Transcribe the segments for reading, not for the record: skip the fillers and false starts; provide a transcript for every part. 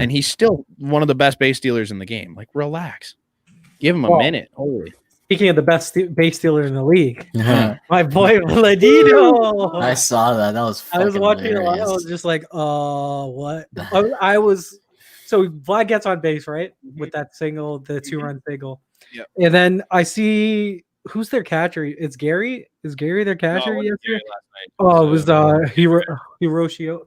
and he's still one of the best base stealers in the game. Like, relax. Give him a minute. Holy. Speaking of the best base stealer in the league, my boy Vladimir. I saw that. That was. I was watching hilarious. it. I was just like, what? I was. So Vlad gets on base, right, with that single, the 2-run single. Yep. And then I see who's their catcher. It's Gary. Is Gary their catcher? No, yesterday? Gary last night. Oh, it was Hiroshio.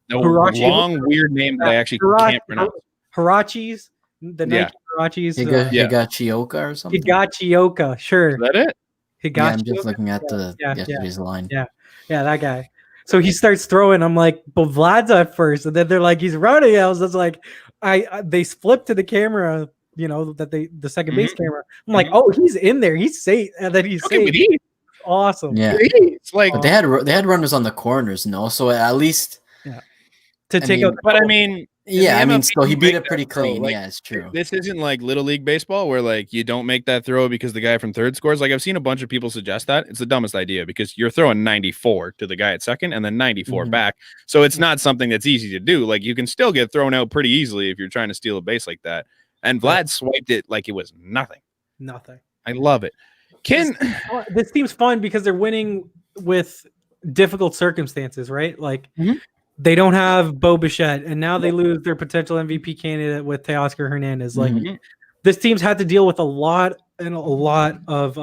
No, long weird name that I actually can't pronounce. Hirachis. The Nike Hirachis. Higachioka or something. Higachioka, sure. Is that it? Yeah, I'm just looking at the yesterday's line. Yeah, that guy. So he starts throwing. I'm like, but Vlad's at first, and then they're like, he's running. I was just like, they flip to the camera, the second base camera. I'm like, oh, he's in there. He's safe, and then he's safe. Awesome. Yeah, it's like but they had runners on the corners, so at least to take out. But I mean. So he beat it pretty clean. Like, yeah, it's true. This isn't like Little League baseball where like you don't make that throw because the guy from third scores. Like I've seen a bunch of people suggest that. It's the dumbest idea because you're throwing 94 to the guy at second and then 94 back. So it's not something that's easy to do. Like you can still get thrown out pretty easily if you're trying to steal a base like that. And Vlad swiped it like it was nothing. Nothing. I love it. This team's fun because they're winning with difficult circumstances, right? Like they don't have Bo Bichette, and now they lose their potential MVP candidate with Teoscar Hernandez. Like this team's had to deal with a lot of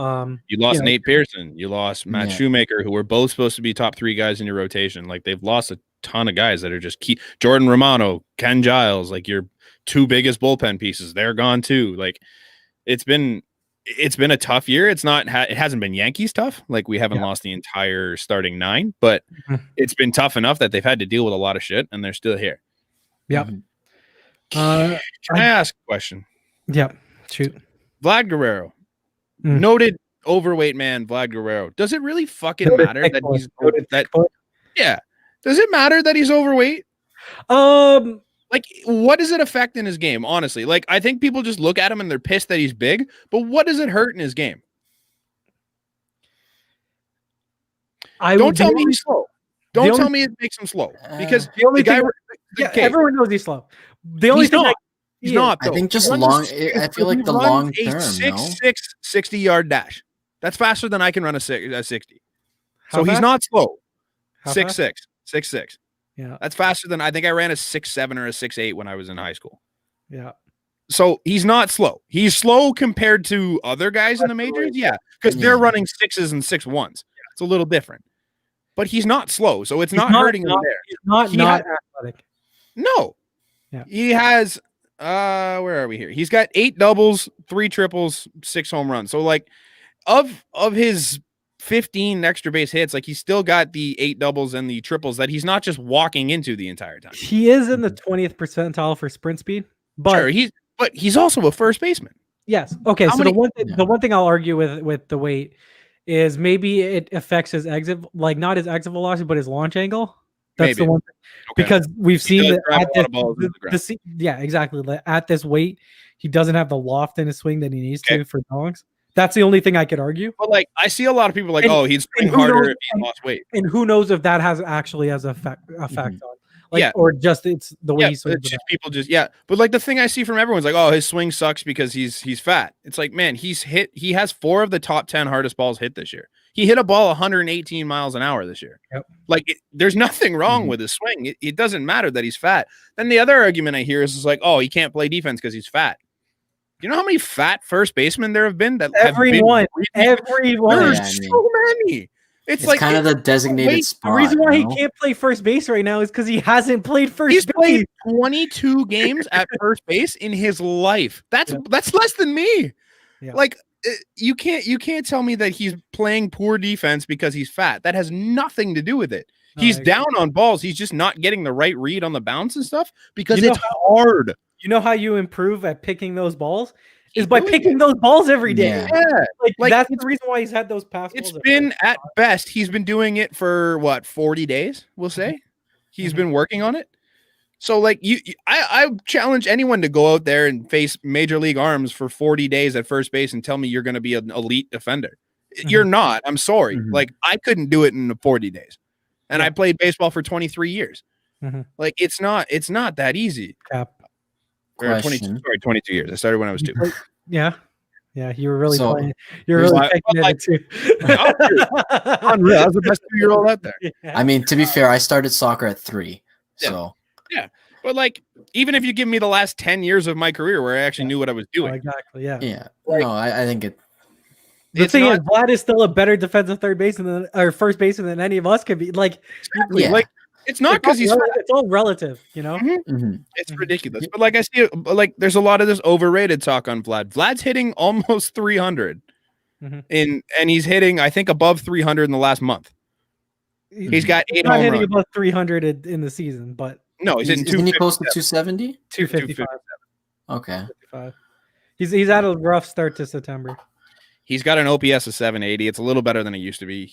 you lost Nate Pearson, you lost Matt Shoemaker, who were both supposed to be top 3 guys in your rotation. Like they've lost a ton of guys that are just key. Jordan Romano, Ken Giles, like your 2 biggest bullpen pieces, they're gone too. Like it's been a tough year. It hasn't been Yankees tough. Like we haven't lost the entire starting 9, but it's been tough enough that they've had to deal with a lot of shit and they're still here. Yep. Can I ask a question? Yep. Shoot. Vlad Guerrero, noted overweight man, Vlad Guerrero. Does it really fucking matter that he's that? Yeah. Does it matter that he's overweight? Like, what does it affect in his game? Honestly, like, I think people just look at him and they're pissed that he's big, but what does it hurt in his game? Don't tell me he's slow. Don't tell me it makes him slow because everyone knows he's slow. The only thing he's not. I think just long. I feel like the long term. 6'6", 60-yard dash. That's faster than I can run a 60. So he's fast? not slow. How 6'6". Yeah, that's faster than I think I ran a 6'7" or a 6'8" when I was in high school. Yeah. So he's not slow. He's slow compared to other guys in the majors. Yeah, because they're running 6s and 6'1s. It's a little different. But he's not slow, so it's not hurting him there. He's not athletic. No. Yeah. He has where are we here? He's got 8 doubles, 3 triples, 6 home runs. So like of his 15 extra base hits, like he's still got the 8 doubles and the triples that he's not just walking into the entire time. He is in the 20th percentile for sprint speed, but he's also a first baseman. Yes. Okay. The one thing I'll argue with the weight is maybe it affects his exit, like not his exit velocity, but his launch angle. That's the one thing. Okay. Because we've seen that exactly. At this weight, he doesn't have the loft in his swing that he needs to for dogs. That's the only thing I could argue. But like, I see a lot of people like, he'd swing harder if he lost weight. And who knows if that has effect on, or just it's the way he swings. It's just people But like the thing I see from everyone's like, oh, his swing sucks because he's fat. It's like, man, he has 4 of the top 10 hardest balls hit this year. He hit a ball 118 miles an hour this year. Yep. Like there's nothing wrong with his swing. It doesn't matter that he's fat. Then the other argument I hear is like, oh, he can't play defense because he's fat. You know how many fat first basemen there have been? Everyone. There's so many. It's like kind of the designated spot. The reason why he can't play first base right now is because he hasn't played first base. He's played 22 games at first base in his life. That's less than me. Yeah. Like you can't tell me that he's playing poor defense because he's fat. That has nothing to do with it. He's down on balls. He's just not getting the right read on the bounce and stuff because it's hard. You know how you improve at picking those balls is by picking those balls every day. Yeah. Like that's the reason why he's had those pass balls. It's been at best, he's been doing it for 40 days, we'll say. He's been working on it. So like I challenge anyone to go out there and face major league arms for 40 days at first base and tell me you're going to be an elite defender. You're not. I'm sorry. Like I couldn't do it in 40 days. And I played baseball for 23 years. Like it's not that easy. Cap. Or 22 years. I started when I was 2. Yeah. Yeah, you were really So- playing. You were really taking it too. Unreal. I was the best 2-year-old out there. Yeah. I mean, to be fair, I started soccer at 3. Yeah. So But like, even if you give me the last 10 years of my career where I actually knew what I was Oh, doing, exactly. Yeah. yeah. Like- No, I think it. The it's thing not is, Vlad is still a better defensive third baseman than or first baseman than any of us could be. Like, exactly. Yeah. Like, it's not because he's it's all relative, you know. Mhm. it's ridiculous. But like, I see it, like, there's a lot of this overrated talk on Vlad. Vlad's hitting almost 300 and he's hitting, I think, above 300 in the last month. He's got 8 not home hitting runs. above 300 in the season, but No, he's hitting Isn't he close to 257. 270? 255. Okay. 255. He's had a rough start to September. He's got an OPS of 780. It's a little better than it used to be.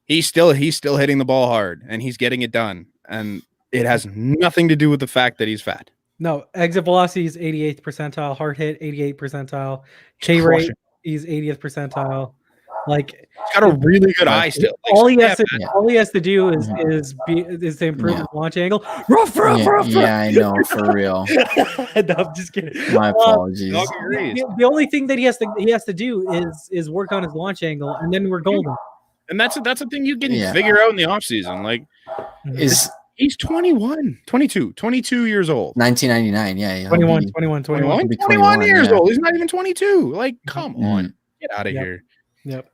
He's still hitting the ball hard and he's getting it done. And it has nothing to do with the fact that he's fat. No, exit velocity is 88th percentile, hard hit 88th percentile, K rate he's 80th percentile. Like, He's got a really good eye still. Like, all he has to do is to improve his launch angle. Rough. Yeah, I know, for real. No, I'm just kidding. My apologies. Dog agrees. The only thing that he has to do is work on his launch angle, and then we're golden. And that's a thing you can figure out in the offseason. Like, Is he's 22 years old. 1999? Yeah. 21 Be 21 years yeah. old. He's not even 22. Like, come on. Get out of here. Yep.